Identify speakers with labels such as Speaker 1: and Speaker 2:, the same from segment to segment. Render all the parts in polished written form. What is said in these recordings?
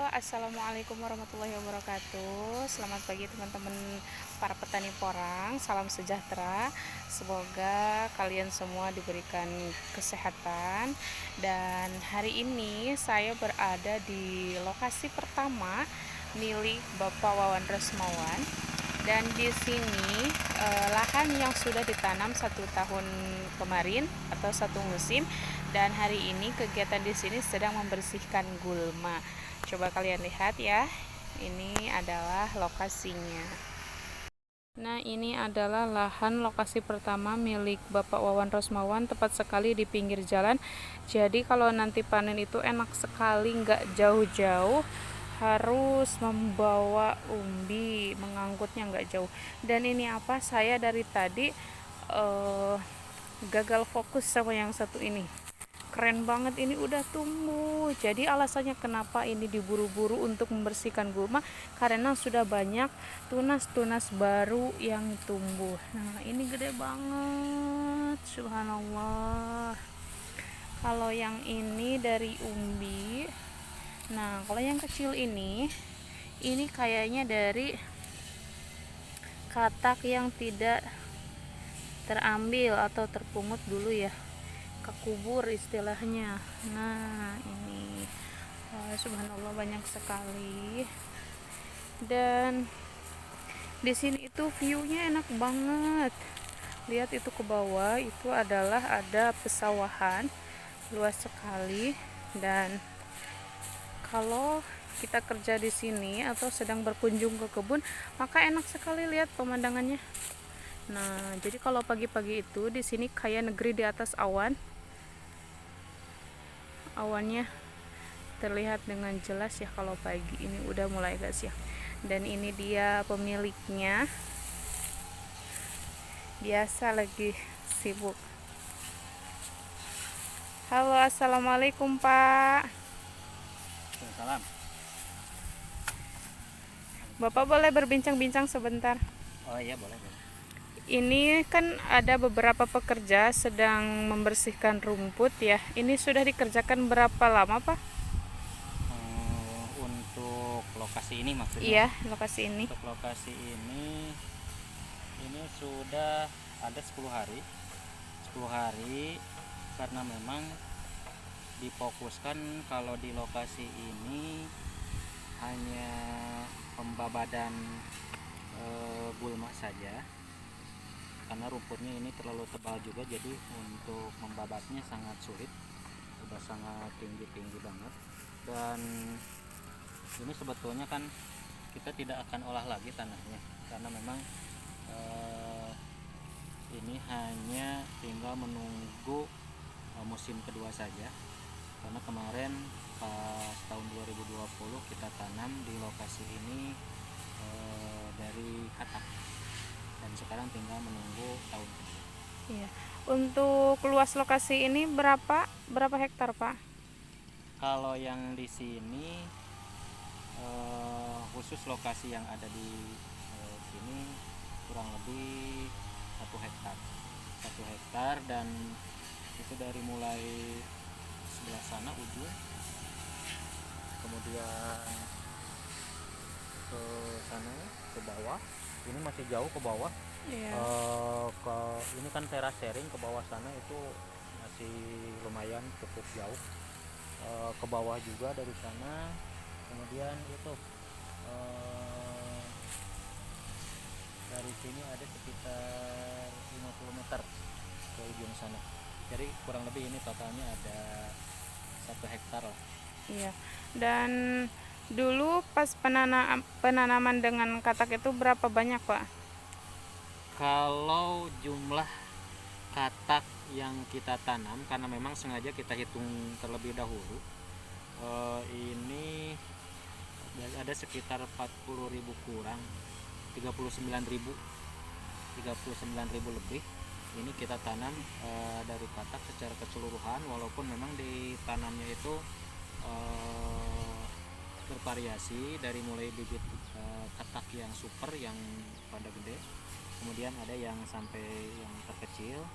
Speaker 1: Assalamualaikum warahmatullahi wabarakatuh. Selamat pagi teman-teman para petani porang. Salam sejahtera. Semoga kalian semua diberikan kesehatan. Dan hari ini saya berada di lokasi pertama milik Bapak Wawan Resmawan. Dan di sini lahan yang sudah ditanam 1 tahun kemarin atau 1 musim, dan hari ini kegiatan di sini sedang membersihkan gulma. Coba kalian lihat ya, ini adalah lokasinya. Nah, ini adalah lahan lokasi pertama milik Bapak Wawan Rosmawan, tepat sekali di pinggir jalan. Jadi kalau nanti panen itu enak sekali, nggak jauh-jauh, harus membawa umbi, mengangkutnya nggak jauh. Dan ini apa, saya dari tadi gagal fokus sama yang satu ini. Keren banget, ini udah tumbuh. Jadi alasannya kenapa ini diburu-buru untuk membersihkan gulma, karena sudah banyak tunas-tunas baru yang tumbuh. Nah, ini gede banget, subhanallah. Kalau yang ini dari umbi. Nah, kalau yang kecil ini kayaknya dari katak yang tidak terambil atau terpungut dulu ya, kekubur istilahnya. Nah, ini subhanallah banyak sekali. Dan di sini itu view-nya enak banget. Lihat itu ke bawah, itu adalah ada pesawahan luas sekali. Dan kalau kita kerja di sini atau sedang berkunjung ke kebun, maka enak sekali lihat pemandangannya. Nah, jadi kalau pagi-pagi itu di sini kayak negeri di atas awan. Awannya terlihat dengan jelas ya kalau pagi ini, udah mulai agak siang. Dan ini dia pemiliknya, biasa lagi sibuk. Halo, assalamualaikum Pak.
Speaker 2: Salam.
Speaker 1: Bapak boleh berbincang-bincang sebentar?
Speaker 2: Oh iya, boleh, boleh.
Speaker 1: Ini kan ada beberapa pekerja sedang membersihkan rumput ya. Ini sudah dikerjakan berapa lama Pak?
Speaker 2: Untuk lokasi ini
Speaker 1: Iya,
Speaker 2: maksudnya?
Speaker 1: lokasi ini.
Speaker 2: Untuk lokasi ini sudah ada 10 hari. 10 hari karena memang difokuskan kalau di lokasi ini hanya pembabadan gulma saja. Karena rumputnya ini terlalu tebal juga, jadi untuk membabatnya sangat sulit, udah sangat tinggi-tinggi banget. Dan ini sebetulnya kan kita tidak akan olah lagi tanahnya, karena memang ini hanya tinggal menunggu musim kedua saja. Karena kemarin pas tahun 2020 kita tanam di lokasi ini dari katak, dan sekarang tinggal menunggu tahun kedua.
Speaker 1: Iya. Untuk luas lokasi ini berapa hektar Pak?
Speaker 2: Kalau yang di sini khusus lokasi yang ada di sini kurang lebih 1 hektar. 1 hektar, dan itu dari mulai sebelah sana ujung, kemudian ke sana ke bawah. Ini masih jauh ke bawah.
Speaker 1: Iya.
Speaker 2: Ini kan teras sharing, ke bawah sana itu masih lumayan cukup jauh. Ke bawah juga dari sana, kemudian itu dari sini ada sekitar 50 meter ke ujung sana. Jadi kurang lebih ini totalnya ada 1 hektar lah.
Speaker 1: Iya. Dan dulu pas penanaman dengan katak itu berapa banyak Pak?
Speaker 2: Kalau jumlah katak yang kita tanam, karena memang sengaja kita hitung terlebih dahulu, ini ada sekitar 40.000 kurang, 39.000 lebih. Ini kita tanam dari katak secara keseluruhan, walaupun memang ditanamnya itu bervariasi, dari mulai bibit katak yang super yang pada gede, kemudian ada yang sampai yang terkecil,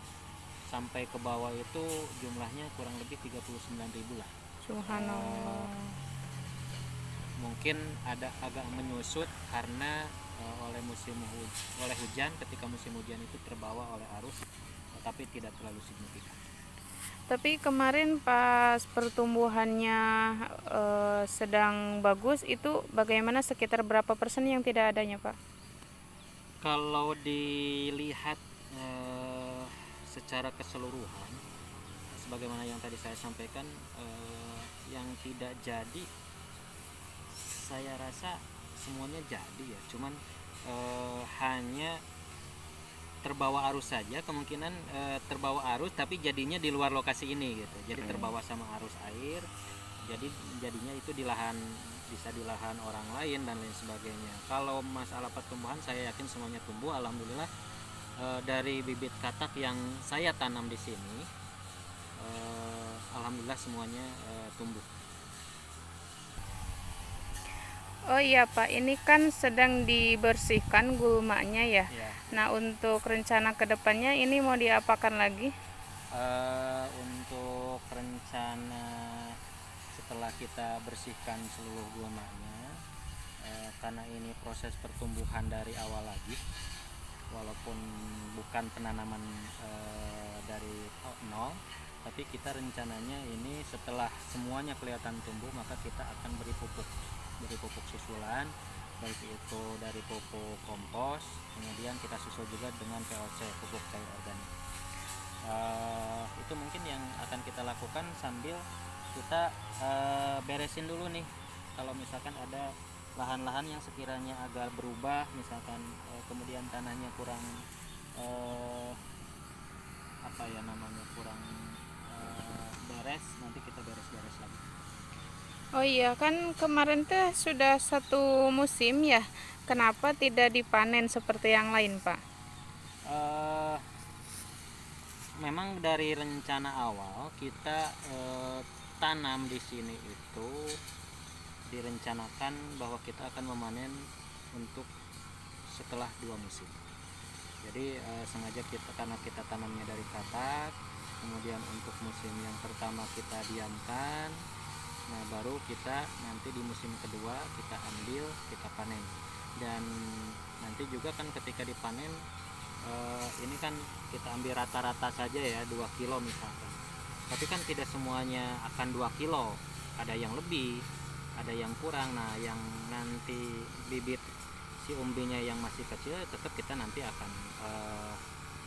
Speaker 2: sampai ke bawah itu jumlahnya kurang lebih 39.000 lah.
Speaker 1: Subhanallah.
Speaker 2: mungkin ada agak menyusut karena oleh hujan. Ketika musim hujan itu terbawa oleh arus, tapi tidak terlalu signifikan.
Speaker 1: Tapi kemarin pas pertumbuhannya sedang bagus, itu bagaimana, sekitar berapa persen yang tidak adanya, Pak?
Speaker 2: Kalau dilihat secara keseluruhan, sebagaimana yang tadi saya sampaikan, yang tidak jadi saya rasa semuanya jadi ya, cuman hanya terbawa arus saja, kemungkinan terbawa arus tapi jadinya di luar lokasi ini gitu, jadi terbawa sama arus air, jadi jadinya itu di lahan, bisa di lahan orang lain dan lain sebagainya. Kalau masalah pertumbuhan saya yakin semuanya tumbuh, alhamdulillah. Dari bibit katak yang saya tanam di sini, alhamdulillah semuanya tumbuh.
Speaker 1: Oh iya Pak, ini kan sedang dibersihkan gulmanya ya.
Speaker 2: Ya.
Speaker 1: Nah, untuk rencana kedepannya ini mau diapakan lagi?
Speaker 2: Untuk rencana setelah kita bersihkan seluruh gulmanya, karena ini proses pertumbuhan dari awal lagi, walaupun bukan penanaman dari nol, tapi kita rencananya ini setelah semuanya kelihatan tumbuh, maka kita akan beri pupuk susulan, baik itu dari pupuk kompos, kemudian kita susul juga dengan POC, pupuk cair organik. Itu mungkin yang akan kita lakukan sambil kita beresin dulu nih, kalau misalkan ada lahan-lahan yang sekiranya agak berubah, misalkan kemudian tanahnya kurang kurang beres, nanti kita beres-beres lagi.
Speaker 1: Oh iya, kan kemarin teh sudah satu musim ya. Kenapa tidak dipanen seperti yang lain, Pak?
Speaker 2: Memang dari rencana awal kita tanam di sini itu direncanakan bahwa kita akan memanen untuk setelah 2 musim. Jadi sengaja karena kita tanamnya dari katak, kemudian untuk musim yang pertama kita diamkan, nah baru kita nanti di musim kedua kita ambil, kita panen. Dan nanti juga kan ketika dipanen, ini kan kita ambil rata-rata saja ya, 2 kilo misalkan, tapi kan tidak semuanya akan 2 kilo, ada yang lebih, ada yang kurang. Nah yang nanti bibit si umbinya yang masih kecil, tetap kita nanti akan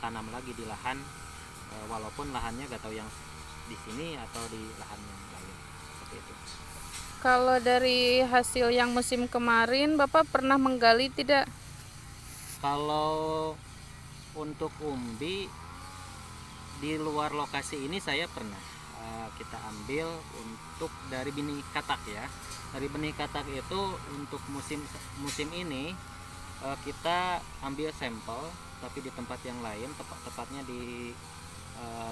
Speaker 2: tanam lagi di lahan, walaupun lahannya gak tahu yang di sini atau di lahan yang lain, seperti itu.
Speaker 1: Kalau dari hasil yang musim kemarin, Bapak pernah menggali tidak?
Speaker 2: Kalau untuk umbi di luar lokasi ini saya pernah, kita ambil untuk dari benih katak ya. Dari benih katak itu untuk musim ini kita ambil sampel, tapi di tempat yang lain, tepatnya di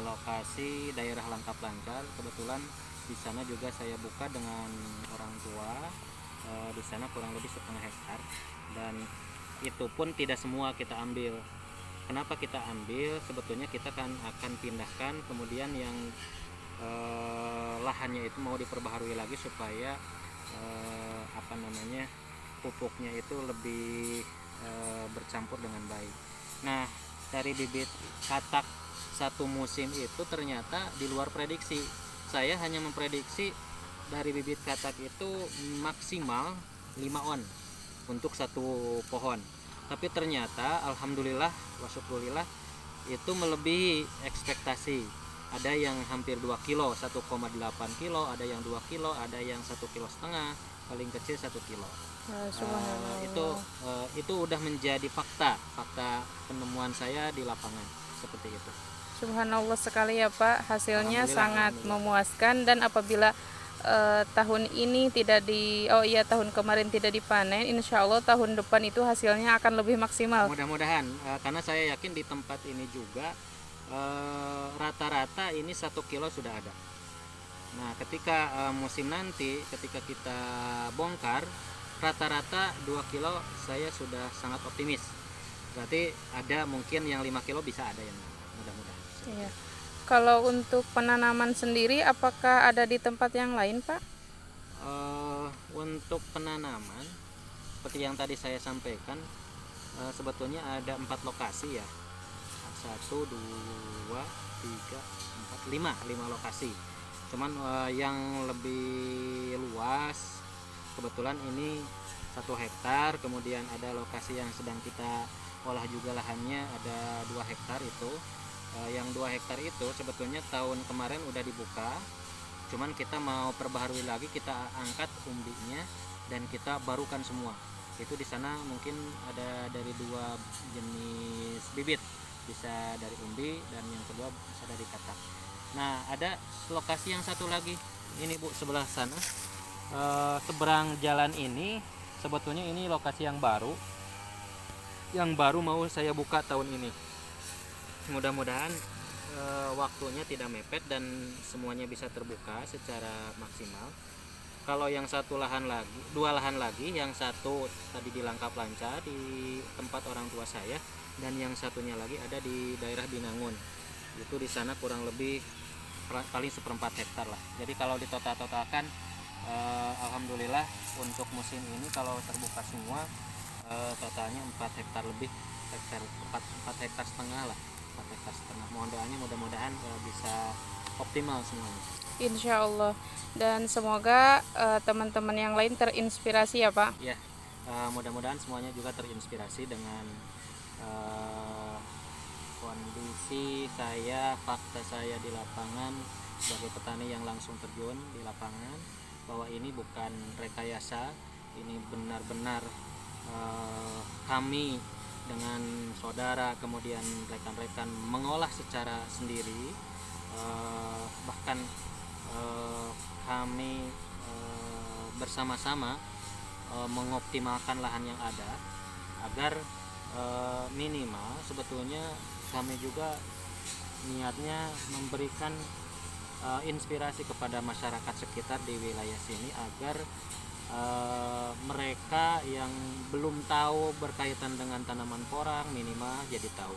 Speaker 2: lokasi daerah Langkap Lancar. Kebetulan di sana juga saya buka dengan orang tua, di sana kurang lebih 1,5 hektar, dan itu pun tidak semua kita ambil. Kenapa kita ambil? Sebetulnya kita kan akan pindahkan, kemudian yang lahannya itu mau diperbaharui lagi supaya pupuknya itu lebih bercampur dengan baik. Nah dari bibit katak satu musim itu ternyata di luar prediksi. Saya hanya memprediksi dari bibit katak itu maksimal 5 on untuk satu pohon, tapi ternyata alhamdulillah wa syukurillah itu melebihi ekspektasi. Ada yang hampir 2 kilo, 1,8 kilo, ada yang 2 kilo, ada yang 1,5 kilo, paling kecil 1 kilo. Itu udah menjadi fakta penemuan saya di lapangan, seperti itu.
Speaker 1: Subhanallah sekali ya Pak, hasilnya sangat memuaskan. Dan apabila tahun ini tahun kemarin tidak dipanen, insya Allah tahun depan itu hasilnya akan lebih maksimal.
Speaker 2: Mudah-mudahan, karena saya yakin di tempat ini juga rata-rata ini 1 kilo sudah ada. Nah ketika musim nanti, ketika kita bongkar, rata-rata 2 kilo saya sudah sangat optimis. Berarti ada mungkin yang 5 kilo bisa ada, yang mudah-mudahan.
Speaker 1: Iya. Kalau untuk penanaman sendiri, apakah ada di tempat yang lain, Pak?
Speaker 2: untuk penanaman seperti yang tadi saya sampaikan, sebetulnya ada 4 lokasi ya, 1, 2, 3, 4, 5 lokasi. Cuman yang lebih luas kebetulan ini 1 hektar, kemudian ada lokasi yang sedang kita olah juga lahannya ada 2 hektar itu. Yang 2 hektar itu sebetulnya tahun kemarin udah dibuka, cuman kita mau perbaharui lagi, kita angkat umbinya dan kita barukan semua. Itu di sana mungkin ada dari 2 jenis bibit, bisa dari umbi dan yang kedua bisa dari katak. Nah, ada lokasi yang satu lagi ini Bu, sebelah sana, seberang jalan ini. Sebetulnya ini lokasi yang baru mau saya buka tahun ini. Mudah-mudahan waktunya tidak mepet dan semuanya bisa terbuka secara maksimal. Kalau yang satu lahan lagi, 2 lahan lagi, yang satu tadi di Langkap Lanca di tempat orang tua saya, dan yang satunya lagi ada di daerah Binangun. Itu di sana kurang lebih paling 1/4 hektar lah. Jadi kalau ditotal-totalkan, alhamdulillah untuk musim ini kalau terbuka semua totalnya 4 hektar lebih, 4 hektar setengah lah, 4 hektar setengah. Mohon doanya, mudah-mudahan bisa optimal semuanya.
Speaker 1: Insya Allah. Dan semoga teman-teman yang lain terinspirasi ya Pak.
Speaker 2: Ya, mudah-mudahan semuanya juga terinspirasi dengan kondisi saya, fakta saya di lapangan sebagai petani yang langsung terjun di lapangan, bahwa ini bukan rekayasa, ini benar-benar kami dengan saudara kemudian rekan-rekan mengolah secara sendiri, bahkan kami bersama-sama mengoptimalkan lahan yang ada agar minimal sebetulnya kami juga niatnya memberikan inspirasi kepada masyarakat sekitar di wilayah sini agar mereka yang belum tahu berkaitan dengan tanaman porang minimal jadi tahu.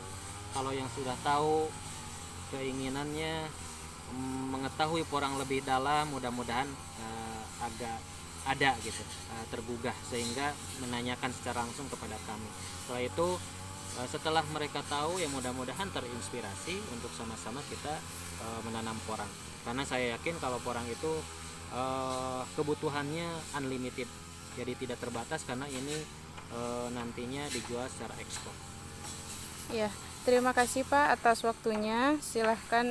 Speaker 2: Kalau yang sudah tahu keinginannya mengetahui porang lebih dalam, mudah-mudahan agak ada gitu, tergugah sehingga menanyakan secara langsung kepada kami. Setelah itu setelah mereka tahu ya mudah-mudahan terinspirasi untuk sama-sama kita menanam porang, karena saya yakin kalau porang itu kebutuhannya unlimited, jadi tidak terbatas karena ini nantinya dijual secara ekspor.
Speaker 1: Ya, terima kasih Pak atas waktunya. Silahkan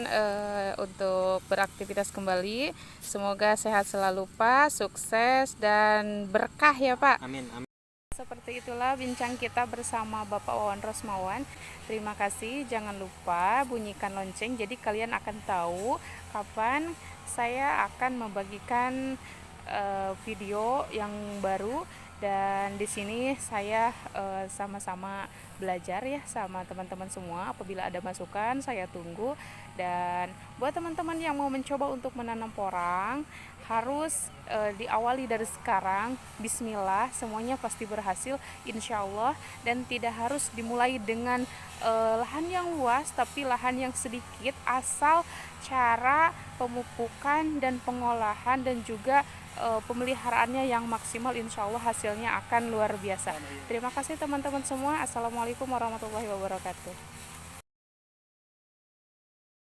Speaker 1: untuk beraktivitas kembali. Semoga sehat selalu Pak, sukses dan berkah ya Pak.
Speaker 2: Amin, amin.
Speaker 1: Seperti itulah bincang kita bersama Bapak Wawan Rosmawan. Terima kasih, jangan lupa bunyikan lonceng jadi kalian akan tahu kapan saya akan membagikan video yang baru. Dan di sini saya sama-sama belajar ya sama teman-teman semua. Apabila ada masukan saya tunggu. Dan buat teman-teman yang mau mencoba untuk menanam porang, harus diawali dari sekarang. Bismillah, semuanya pasti berhasil insya Allah. Dan tidak harus dimulai dengan lahan yang luas, tapi lahan yang sedikit, asal cara pemupukan dan pengolahan dan juga pemeliharaannya yang maksimal, insya Allah hasilnya akan luar biasa. Terima kasih teman-teman semua. Assalamualaikum warahmatullahi wabarakatuh.